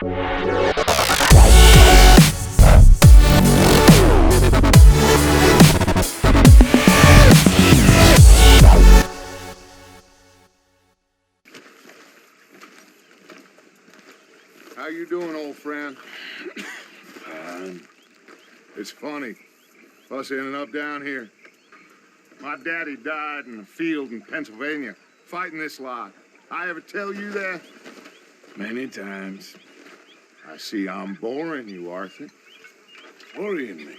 How you doing, old friend? It's funny, us ending up down here. My daddy died in a field in Pennsylvania, fighting this lot. I ever tell you that? Many times. I see I'm boring you, Arthur. Worrying me.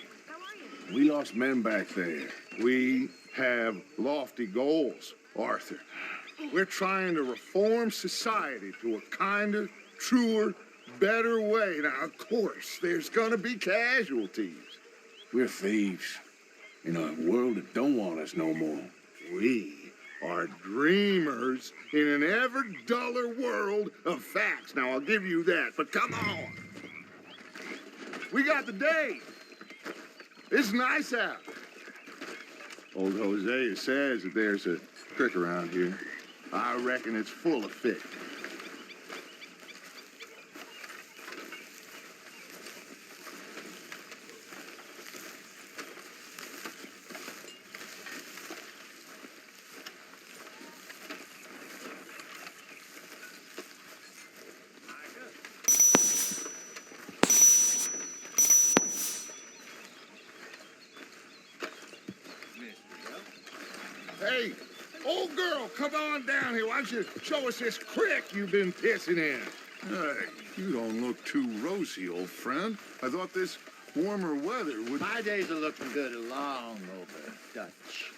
We lost men back there. We have lofty goals, Arthur. We're trying to reform society to a kinder, truer, better way. Now, of course, there's gonna be casualties. We're thieves in a world that don't want us no more. We are dreamers in an ever duller world of facts. Now, I'll give you that, but come on. We got the day. It's nice out. Old Hosea says that there's a creek around here. I reckon it's full of fish. Hey, old girl, come on down here. Why don't you show us this creek you've been pissing in? Hey, you don't look too rosy, old friend. I thought this warmer weather would... My days are looking good along over Dutch.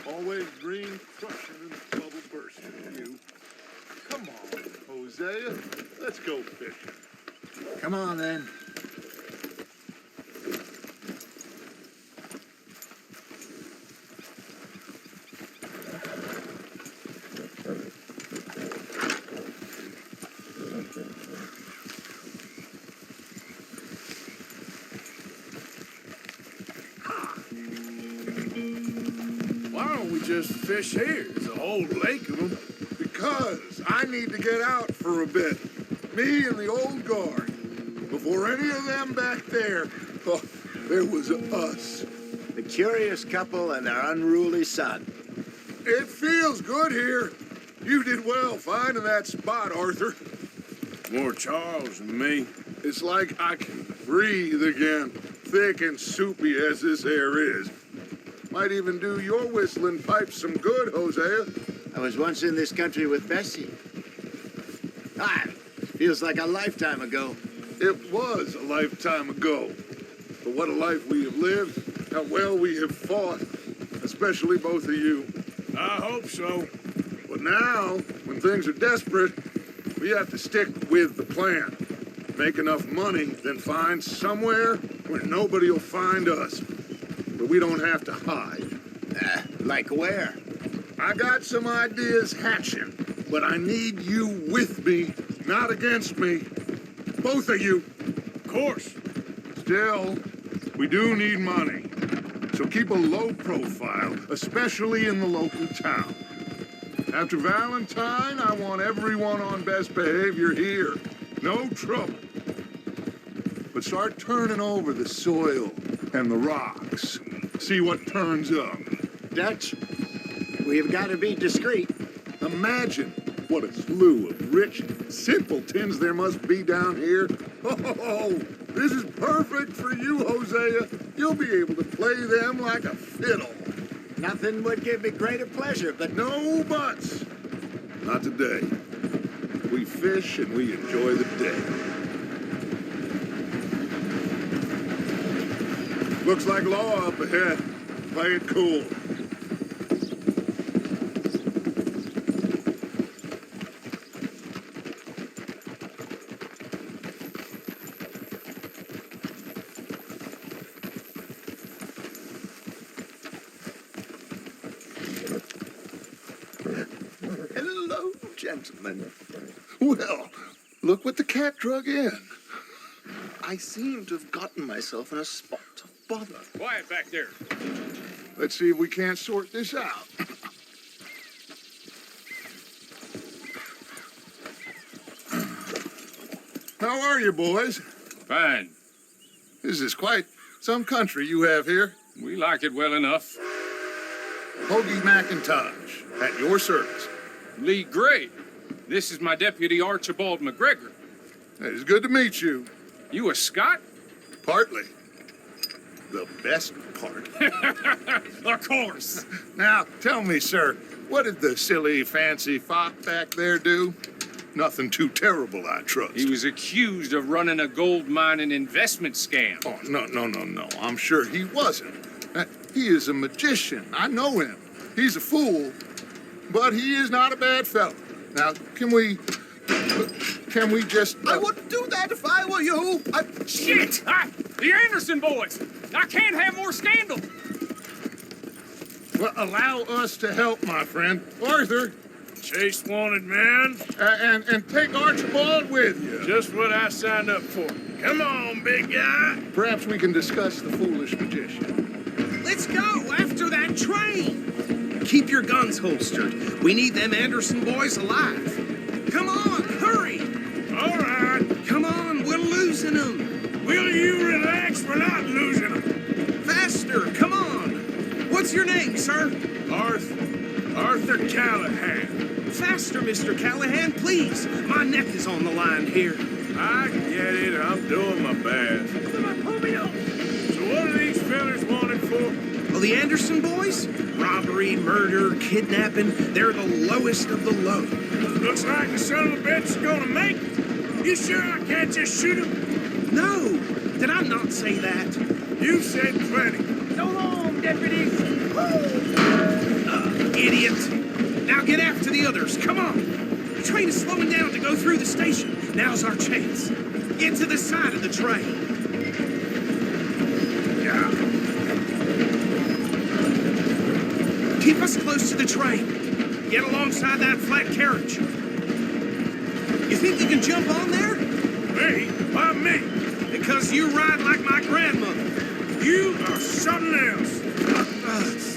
Always green crushing and bubble bursting, you. Come on, Hosea. Let's go fishing. Come on, then. Why don't we just fish here? There's a whole lake of them. Because I need to get out for a bit. Me and the old guard. Before any of them back there, oh, there was us. The curious couple and their unruly son. It feels good here. You did well finding that spot, Arthur. More Charles than me. It's like I can breathe again, thick and soupy as this air is. Might even do your whistling pipes some good, Hosea. I was once in this country with Bessie. Feels like a lifetime ago. It was a lifetime ago. But what a life we have lived, how well we have fought, especially both of you. I hope so. But now, when things are desperate, we have to stick with the plan. Make enough money, then find somewhere where nobody will find us. But we don't have to hide. Like where? I got some ideas hatching, but I need you with me, not against me. Both of you. Of course. Still, we do need money. So keep a low profile, especially in the local town. After Valentine, I want everyone on best behavior here. No trouble. But start turning over the soil and the rocks. See what turns up. Dutch, we've got to be discreet. Imagine what a slew of rich simpletons there must be down here. Oh, this is perfect for you, Hosea. You'll be able to play them like a fiddle. Nothing would give me greater pleasure, but No buts. Not today. We fish and we enjoy the day. Looks like law up ahead. Play it cool. hello, gentlemen. Well, look what the cat drug in. I seem to have gotten myself in a spot of bother. Quiet back there. Let's see if we can't sort this out. How are you, boys? Fine. This is quite some country you have here. We like it well enough. Hoagie McIntosh, at your service. Lee Gray. This is my deputy Archibald McGregor. It's good to meet you. You a Scot? Partly. The best part. Of course. Now, tell me, sir, what did the silly, fancy fop back there do? Nothing too terrible, I trust. He was accused of running a gold mining investment scam. Oh, no. I'm sure he wasn't. He is a magician. I know him. He's a fool, but he is not a bad fellow. Now, can we just... I wouldn't do that if I were you. Shit! The Anderson boys! I can't have more scandal! Well, allow us to help, my friend. Arthur, Chase wanted man. and take Archibald with you. Just what I signed up for. Come on, big guy. Perhaps we can discuss the foolish magician. Let's go after that train. Keep your guns holstered. We need them Anderson boys alive. Come on, hurry. All right. Come on, we're losing them. Will you relax? We're not losing them. Faster, come on. What's your name, sir? Arthur Callahan. Faster, Mr. Callahan, please. My neck is on the line here. I get it. I'm doing my best. So what are these fellas wanted for? Well, the Anderson boys? Robbery, murder, kidnapping. They're the lowest of the low. Looks like the son of a bitch is gonna make it. You sure I can't just shoot him? No, did I not say that? You said plenty. So long, deputy. Idiot. Now get after the others. Come on. The train is slowing down to go through the station. Now's our chance. Get to the side of the train. Yeah. Keep us close to the train. Get alongside that flat carriage. You think you can jump on there? Me? Why me? Because you ride like my grandmother. You are something else.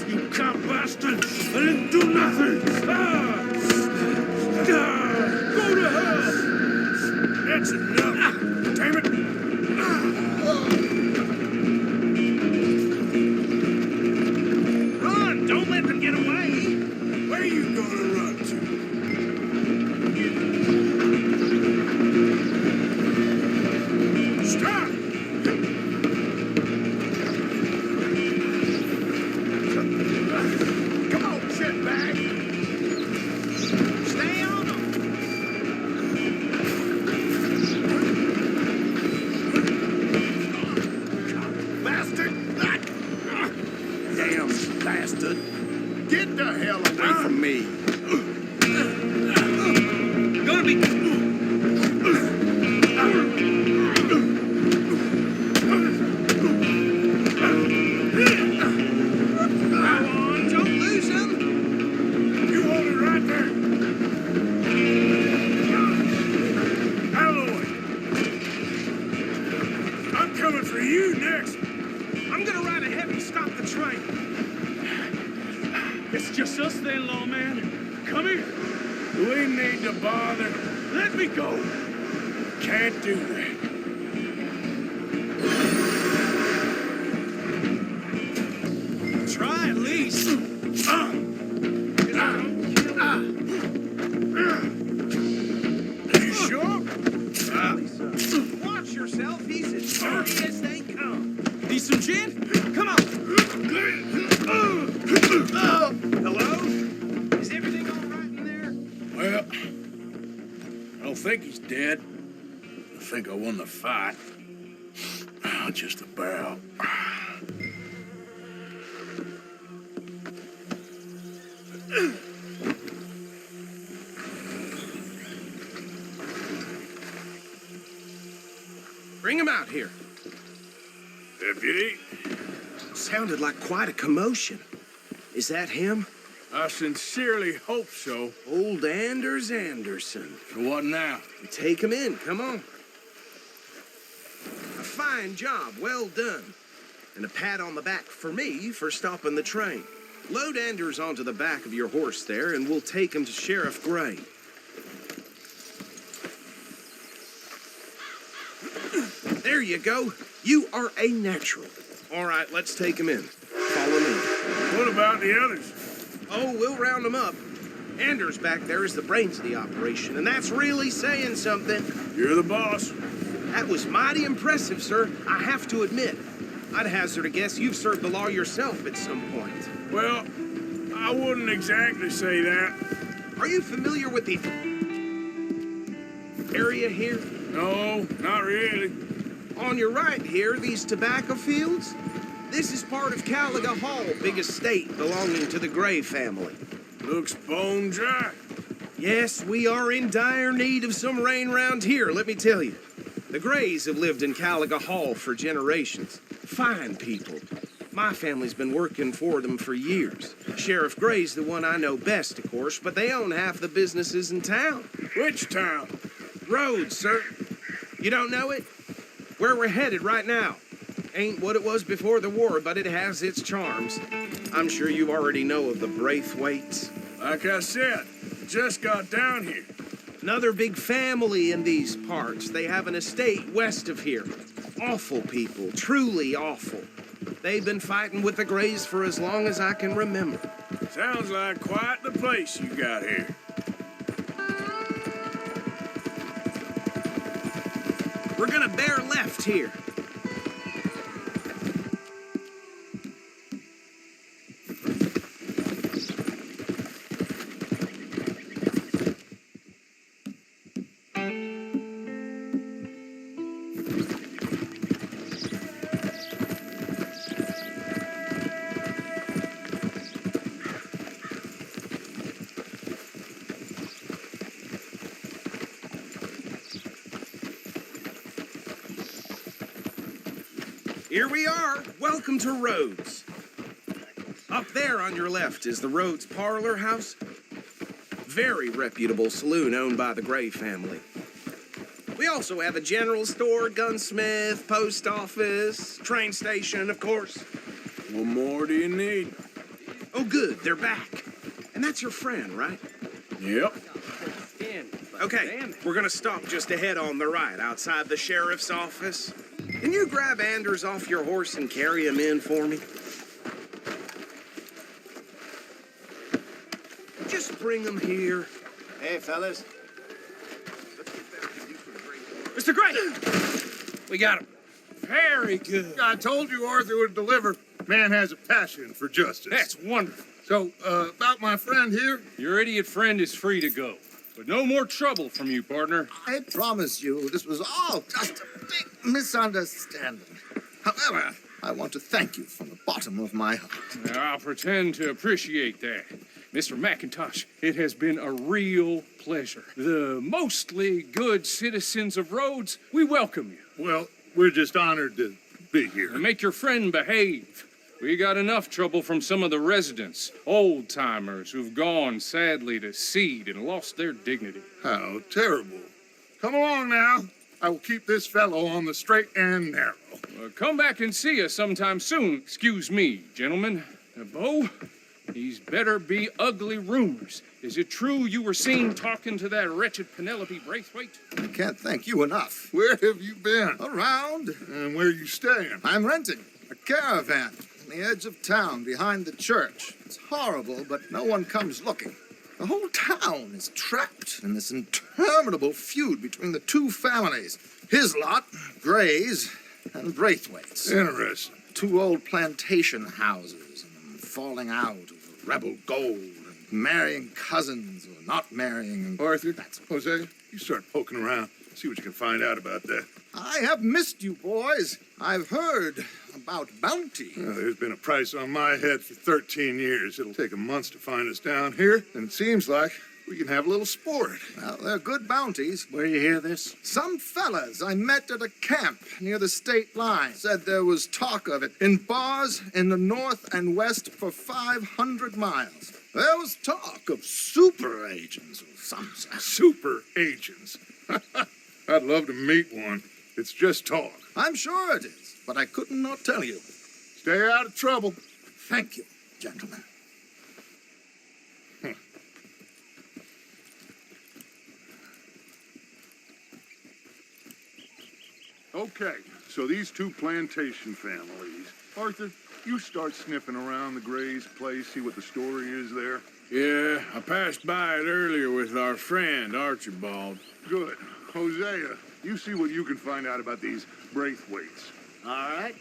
You cop bastard. I didn't do nothing. Go to hell. That's enough. Damn it. Run! Don't let them get away. Where you gonna run to? Stop! Come on, shitbag! Stay on them. Bastard! Damn bastard. Get the hell away from me! Gonna be... Don't lose them. You hold it right there! Out of the way! I'm coming for you next! I'm gonna ride ahead and stop the train. It's just us then, lawman. Come here. Do we need to bother? Let me go. Can't do that. Try at least. You sure? Watch yourself. He's as dirty as they come. Need some gin? Come on. Hello? Is everything all right in there? Well, I don't think he's dead. I think I won the fight. Just about. Bring him out here. Deputy, Sounded like quite a commotion. Is that him? I sincerely hope so. Old Anders Anderson. So what now? Take him in. Come on. A fine job. Well done. And a pat on the back for me for stopping the train. Load Anders onto the back of your horse there, and we'll take him to Sheriff Gray. There you go. You are a natural. All right, let's take him in. Follow me. What about the others? Oh, we'll round them up. Anders back there is the brains of the operation, and that's really saying something. You're the boss. That was mighty impressive, sir. I have to admit. I'd hazard a guess you've served the law yourself at some point. Well, I wouldn't exactly say that. Are you familiar with the area here? No, not really. On your right here, these tobacco fields? This is part of Caliga Hall, big estate belonging to the Gray family. Looks bone dry. Yes, we are in dire need of some rain round here, let me tell you. The Grays have lived in Caliga Hall for generations. Fine people. My family's been working for them for years. Sheriff Gray's the one I know best, of course, but they own half the businesses in town. Which town? Rhodes, sir. You don't know it? Where we're headed right now. Ain't what it was before the war, but it has its charms. I'm sure you already know of the Braithwaites. Like I said, just got down here. Another big family in these parts. They have an estate west of here. Awful people, truly awful. They've been fighting with the Grays for as long as I can remember. Sounds like quite the place you got here. We're gonna bear left here. Here we are. Welcome to Rhodes. Up there on your left is the Rhodes Parlor House. Very reputable saloon owned by the Gray family. We also have a general store, gunsmith, post office, train station, of course. What more do you need? Oh, good. They're back. And that's your friend, right? Yep. Okay, we're gonna stop just ahead on the right, outside the sheriff's office. Can you grab Anders off your horse and carry him in for me? Just bring him here. Hey, fellas. Mr. Gray! We got him. Very good. I told you Arthur would deliver. Man has a passion for justice. That's wonderful. So, about my friend here, Your idiot friend is free to go. But no more trouble from you, partner. I promise you, this was all just a big misunderstanding. However, I want to thank you from the bottom of my heart. I'll pretend to appreciate that. Mr. McIntosh, it has been a real pleasure. The mostly good citizens of Rhodes, we welcome you. well, we're just honored to be here. And make your friend behave. We got enough trouble from some of the residents, old-timers who've gone, sadly, to seed and lost their dignity. How terrible. Come along now. I will keep this fellow on the straight and narrow. Come back and see us sometime soon. Excuse me, gentlemen. Bo, these better be ugly rumors. Is it true you were seen talking to that wretched Penelope Braithwaite? I can't thank you enough. Where have you been? Around, And where are you staying? I'm renting a caravan on the edge of town behind the church. It's horrible, but no one comes looking. The whole town is trapped in this interminable feud between the two families. His lot, Gray's, and Braithwaite's. Interesting. Two old plantation houses and falling out over rebel gold and marrying cousins or not marrying. Arthur, Jose, you start poking around. See what you can find out about that. I have missed you, boys. I've heard about bounty. There's been a price on my head for 13 years. It'll take 'em months to find us down here, and it seems like we can have a little sport. Well, they're good bounties. Where you hear this? Some fellas I met at a camp near the state line said there was talk of it in bars in the north and west for 500 miles. There was talk of super agents or something. Super agents. I'd love to meet one. It's just talk. I'm sure it is, but I couldn't not tell you. Stay out of trouble. Thank you, gentlemen. Okay, So these two plantation families. Arthur, you start sniffing around the Gray's place, see what the story is there. Yeah, I passed by it earlier with our friend, Archibald. Good. Hosea, you see what you can find out about these Braithwaites. All right.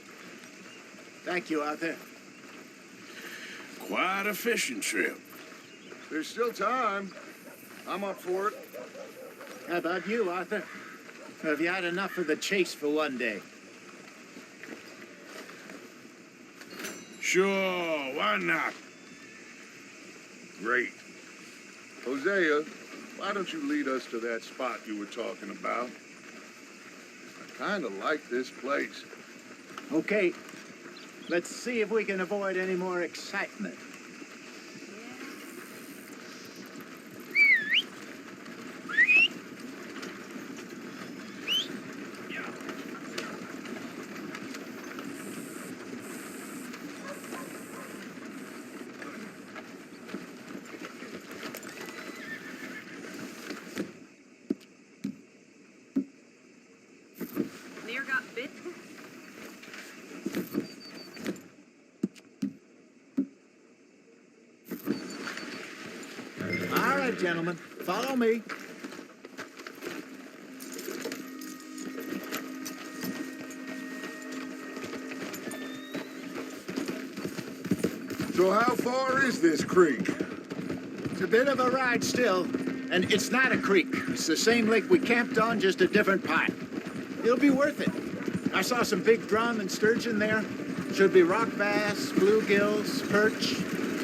Thank you, Arthur. Quite a fishing trip. There's still time. I'm up for it. How about you, Arthur? Have you had enough of the chase for one day? Sure, why not? Great. Hosea, why don't you lead us to that spot you were talking about? I kind of like this place. Okay. Let's see if we can avoid any more excitement. Near got bit. All right, gentlemen. Follow me. So how far is this creek? It's a bit of a ride still. And it's not a creek. It's the same lake we camped on, just a different part. It'll be worth it. I saw some big drum and sturgeon there. Should be rock bass, bluegills, perch,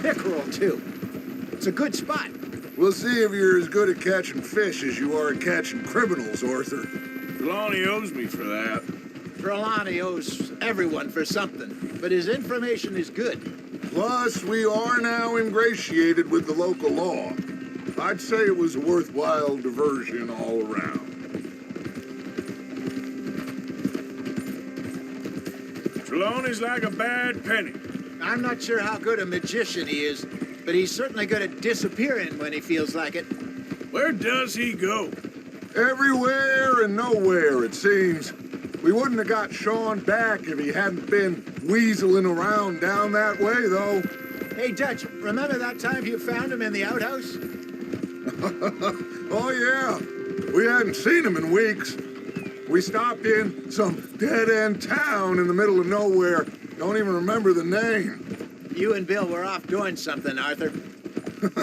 pickerel, too. It's a good spot. We'll see if you're as good at catching fish as you are at catching criminals, Arthur. Trelawney owes me for that. Trelawney owes everyone for something, but his information is good. Plus, we are now ingratiated with the local law. I'd say it was a worthwhile diversion all around. Trelawney's like a bad penny. I'm not sure how good a magician he is, but he's certainly good at disappearing when he feels like it. Where does he go? Everywhere and nowhere, it seems. We wouldn't have got Sean back if he hadn't been weaseling around down that way, though. Hey, Dutch, remember that time you found him in the outhouse? Oh, yeah. We hadn't seen him in weeks. We stopped in some dead-end town in the middle of nowhere. Don't even remember the name. You and Bill were off doing something, Arthur.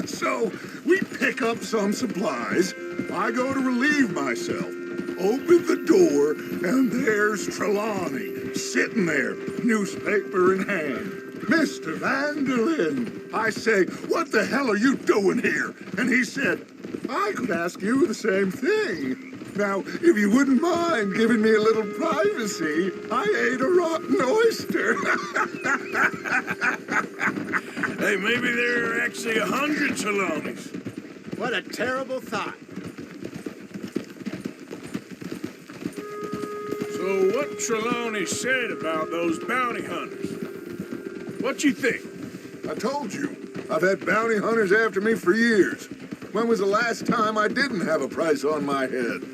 So, we pick up some supplies. I go to relieve myself. Open the door, and there's Trelawney, sitting there, newspaper in hand. Mr. Vanderlyn. I say, what the hell are you doing here? And he said, I could ask you the same thing. Now, if you wouldn't mind giving me a little privacy, I ate a rotten oyster. Hey, maybe there are actually 100 Trelawneys. What a terrible thought. So what Trelawney said about those bounty hunters? What you think? I told you, I've had bounty hunters after me for years. When was the last time I didn't have a price on my head?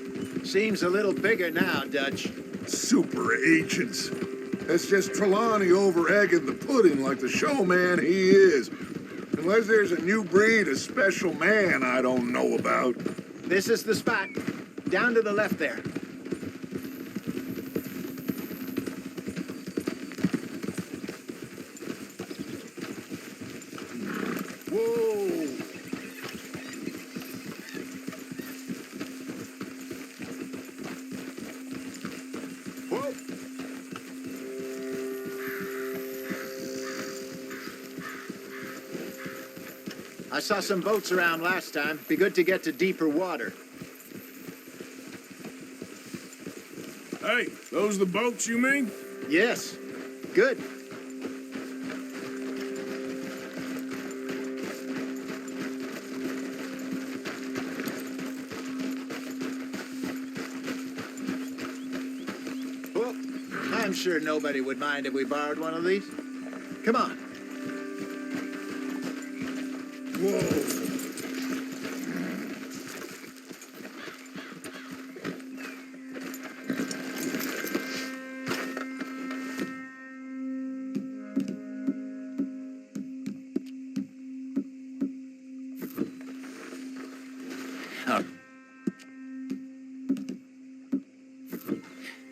Seems a little bigger now, Dutch. Super agents. It's just Trelawney over-egging the pudding like the showman he is. Unless there's a new breed of special man I don't know about. This is the spot. Down to the left there. Whoa! Whoa! I saw some boats around last time. Be good to get to deeper water. Hey, those the boats you mean? Yes. Good. Well, I'm sure nobody would mind if we borrowed one of these. Come on. Whoa!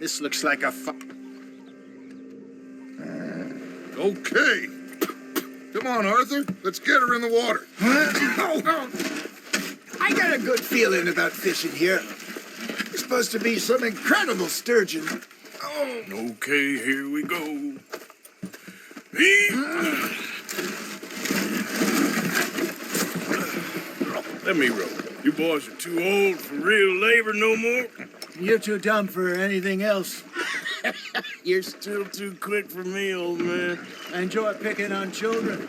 This looks like a Okay. Come on, Arthur. Let's get her in the water. I got a good feeling about fishing here. It's supposed to be some incredible sturgeon. Okay, here we go. Let me roll. You boys are too old for real labor no more. You're too dumb for anything else. You're still too quick for me, old man. I enjoy picking on children.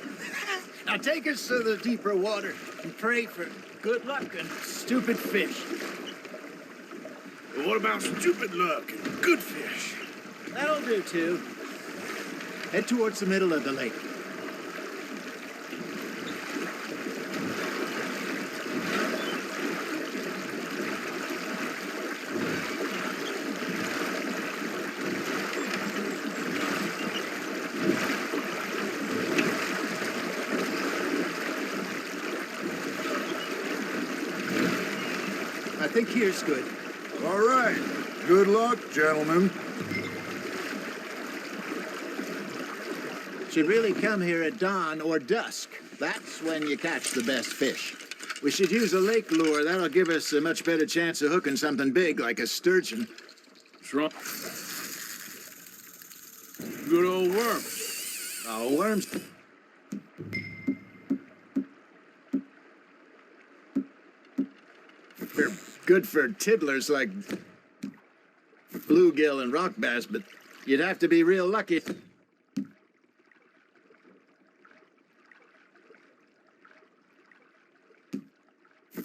Now take us to the deeper water and pray for good luck and stupid fish. What about stupid luck and good fish? That'll do, too. Head towards the middle of the lake. I think here's good. All right. Good luck, gentlemen. Should really come here at dawn or dusk. That's when you catch the best fish. We should use a lake lure. That'll give us a much better chance of hooking something big like a sturgeon. What's wrong? Good old worms. Oh, worms. They're good for tiddlers like bluegill and rock bass, but you'd have to be real lucky.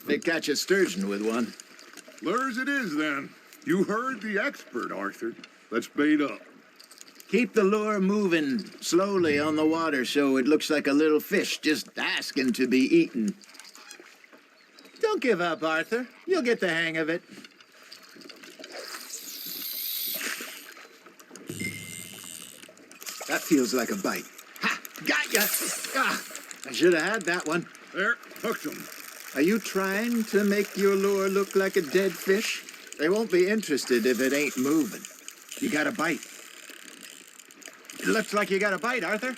They catch a sturgeon with one. Lures it is, then. You heard the expert, Arthur. Let's bait up. Keep the lure moving slowly on the water so it looks like a little fish just asking to be eaten. Don't give up, Arthur. You'll get the hang of it. That feels like a bite. Ha! Got ya! Ah, I should have had that one. There, hooked him. Are you trying to make your lure look like a dead fish? They won't be interested if it ain't moving. You got a bite. It looks like you got a bite, Arthur.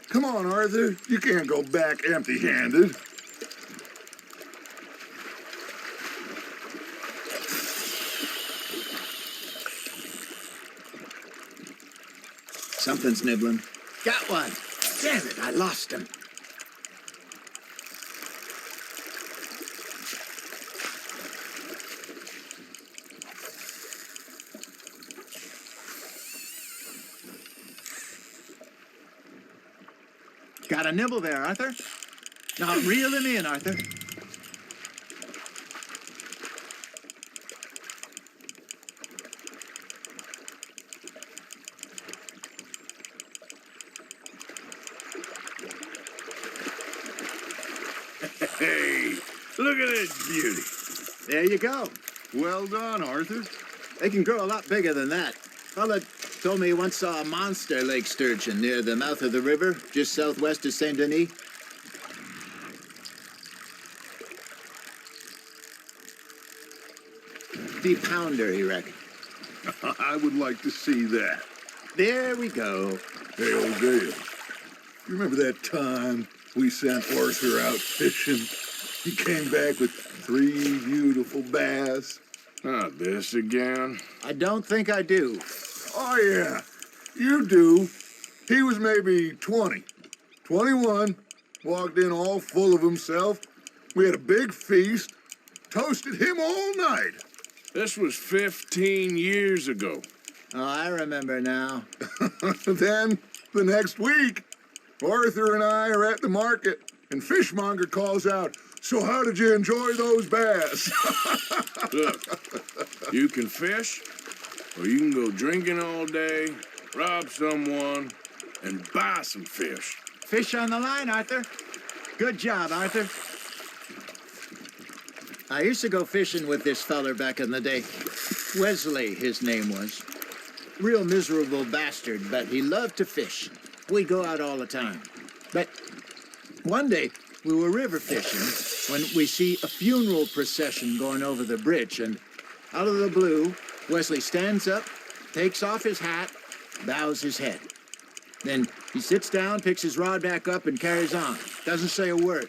Come on, Arthur. You can't go back empty-handed. Something's nibbling. Got one. Damn it, I lost him. Got a nibble there, Arthur. Now reel him in, Arthur. Hey, look at this beauty. There you go. Well done, Arthur. They can grow a lot bigger than that. Fella told me he once saw a monster lake sturgeon near the mouth of the river, just southwest of Saint Denis. Pounder, he reckoned. I would like to see that. There we go. Hey, old Dale. You remember that time we sent Arthur out fishing? He came back with 3 beautiful bass. Not this again. I don't think I do. Oh, yeah. You do. He was maybe 20, 21, walked in all full of himself. We had a big feast, toasted him all night. This was 15 years ago. Oh, I remember now. Then, the next week, Arthur and I are at the market, and Fishmonger calls out, "So how did you enjoy those bass?" Look, you can fish, or you can go drinking all day, rob someone, and buy some fish. Fish on the line, Arthur. Good job, Arthur. I used to go fishing with this feller back in the day. Wesley, his name was. Real miserable bastard, but he loved to fish. We'd go out all the time. But One day, we were river fishing when we see a funeral procession going over the bridge, and out of the blue, Wesley stands up, takes off his hat, bows his head. Then he sits down, picks his rod back up, and carries on. Doesn't say a word.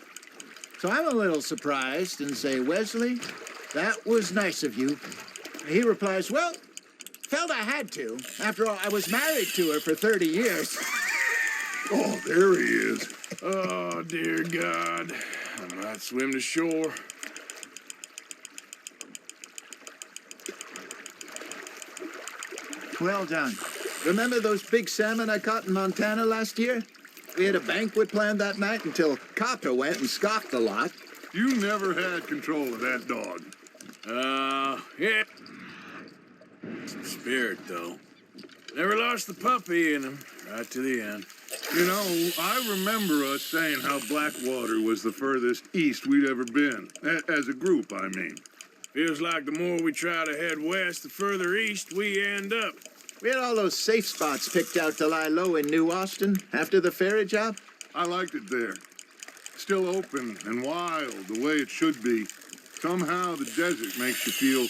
So I'm a little surprised and say, Wesley, that was nice of you. He replies, well, felt I had to. After all, I was married to her for 30 years. Oh, there he is. Oh, dear God. I might swim to shore. Well done. Remember those big salmon I caught in Montana last year? We had a banquet planned that night until Copper went and scoffed a lot. You never had control of that dog. Yeah. Some spirit, though. Never lost the puppy in him, right to the end. You know, I remember us saying how Blackwater was the furthest east we'd ever been. As a group, I mean. Feels like the more we try to head west, the further east we end up. We had all those safe spots picked out to lie low in New Austin after the ferry job. I liked it there. Still open and wild, the way it should be. Somehow the desert makes you feel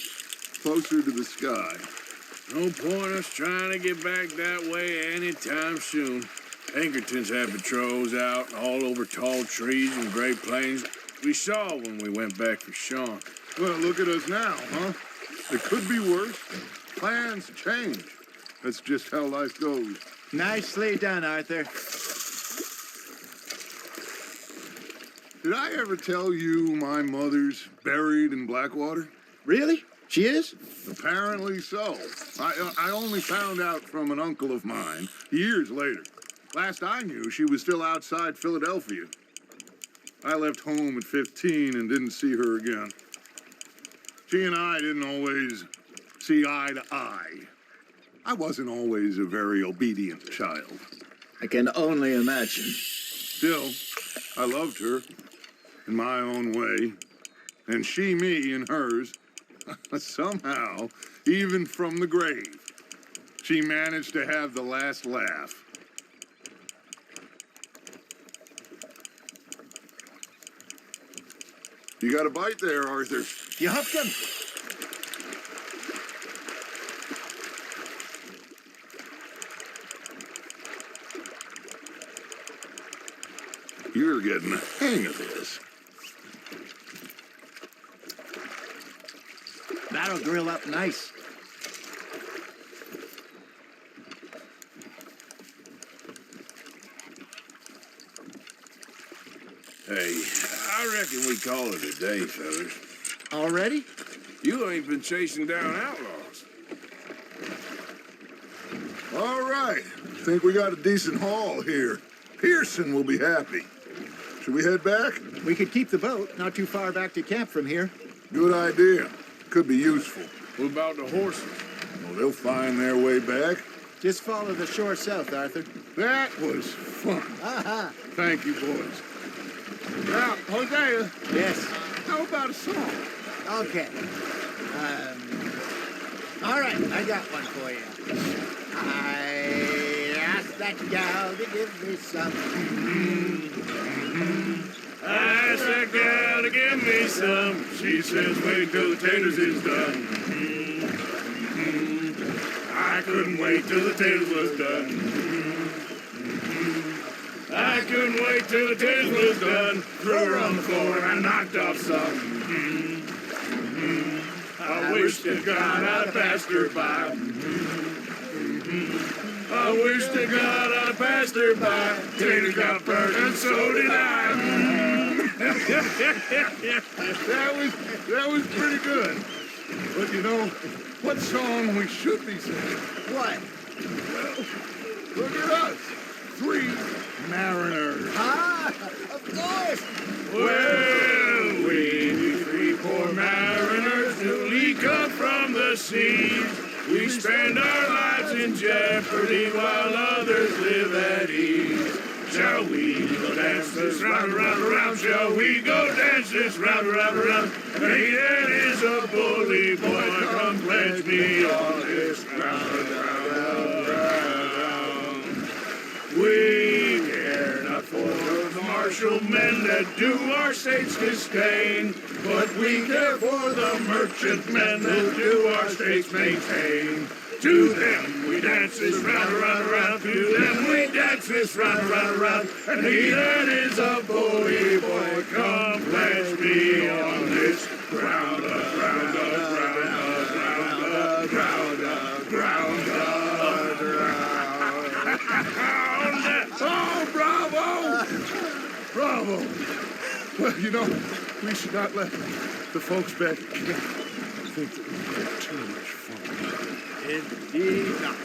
closer to the sky. No point us trying to get back that way anytime soon. Pinkertons had patrols out all over tall trees and Great Plains. We saw when we went back for Sean. Well, look at us now, huh? It could be worse. Plans change. That's just how life goes. Nicely done, Arthur. Did I ever tell you my mother's buried in Blackwater? Really? She is? Apparently so. I only found out from an uncle of mine years later. Last I knew, she was still outside Philadelphia. I left home at 15 and didn't see her again. She and I didn't always see eye to eye. I wasn't always a very obedient child. I can only imagine. Still, I loved her in my own way, and she me in hers. Somehow, even from the grave, she managed to have the last laugh. You got a bite there, Arthur. You hooked him? You're getting the hang of this. That'll grill up nice. Hey, I reckon we call it a day, fellas. Already? You ain't been chasing down outlaws. All right. Think we got a decent haul here. Pearson will be happy. Should we head back? We could keep the boat not too far back to camp from here. Good idea. Could be useful. What about the horses? Well, they'll find their way back. Just follow the shore south, Arthur. That was fun. Aha! Thank you, boys. Now, Hosea, Yes. how about a song? Okay. All right, I got one for you. I asked that gal to give me some. I asked that gal to give me some. She says, wait till the taters is done. I couldn't wait till the taters was done. I couldn't wait till the taters was done. Threw her on the floor and I knocked off some. I wish to God I'd passed her by. I wish to God I'd passed her by. Tater got burned and so did I. That was pretty good. But you know, what song we should be singing? What? Look at us. 3 mariners. Ah, of course. Well, we 3 poor mariners newly come from the seas. We spend our lives in jeopardy while others live at ease. Shall we go dance this round, around, around? Shall we go dance this round, around, around? Hey, that is a bully boy. Come pledge me all this round, round, round. We care not for the marsh commercial men that do our states disdain. But we care for the merchantmen that do our states maintain. To them we dance this round, around, around. To them we dance this round, around, around. And he that is a bully boy, come pledge me on this ground, ground, ground, ground, ground, ground, ground. Oh, bravo! Bravo! Well, you know, we should not let the folks back think that we had too much fun. Indeed not.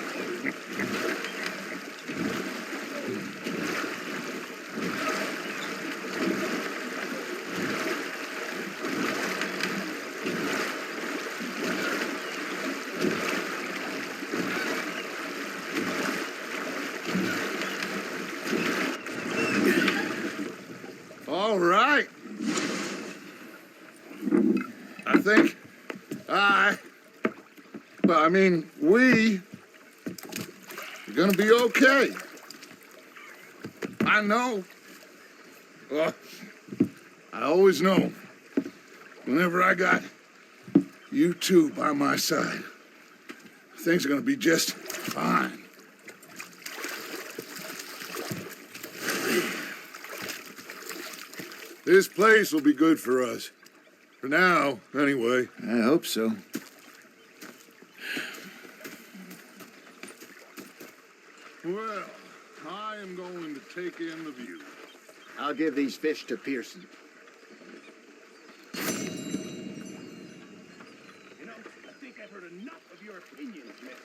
All right. I think we're gonna be okay. I know. Well, I always know. Whenever I got you two by my side, things are gonna be just fine. This place will be good for us. For now, anyway. I hope so. Well, I am going to take in the view. I'll give these fish to Pearson. You know, I think I've heard enough of your opinions, mister.